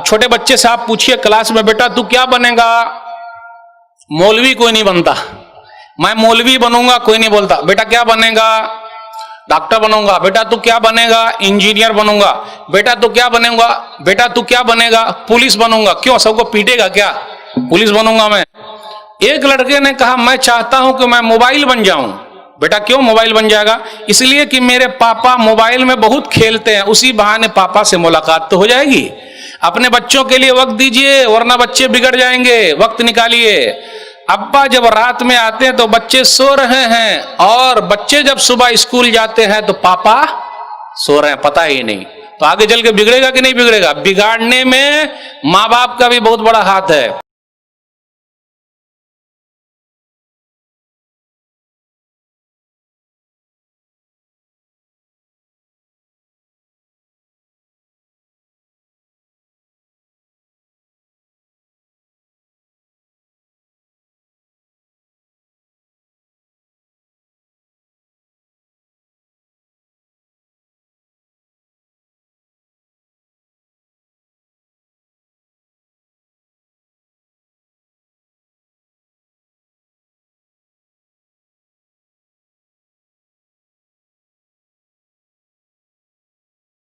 छोटे बच्चे से आप पूछिए क्लास में, बेटा तू क्या बनेगा? मौलवी कोई नहीं बनता। मैं मौलवी बनूंगा, कोई नहीं बोलता। बेटा क्या बनेगा? डॉक्टर बनूंगा। बेटा तू क्या बनेगा? इंजीनियर बनूंगा। बेटा तू क्या बनेगा? बेटा तू क्या बनेगा? पुलिस बनूंगा। क्यों, सबको पीटेगा क्या? पुलिस बनूंगा मैं। एक लड़के ने कहा मैं चाहता हूं कि मैं मोबाइल बन जाऊं। बेटा क्यों मोबाइल बन जाएगा? इसलिए कि मेरे पापा मोबाइल में बहुत खेलते हैं, उसी बहाने पापा से मुलाकात तो हो जाएगी। अपने बच्चों के लिए वक्त दीजिए, वरना बच्चे बिगड़ जाएंगे। वक्त निकालिए। अब्बा जब रात में आते हैं तो बच्चे सो रहे हैं, और बच्चे जब सुबह स्कूल जाते हैं तो पापा सो रहे हैं, पता ही नहीं। तो आगे चल के बिगड़ेगा कि नहीं बिगड़ेगा? बिगाड़ने में माँ बाप का भी बहुत बड़ा हाथ है।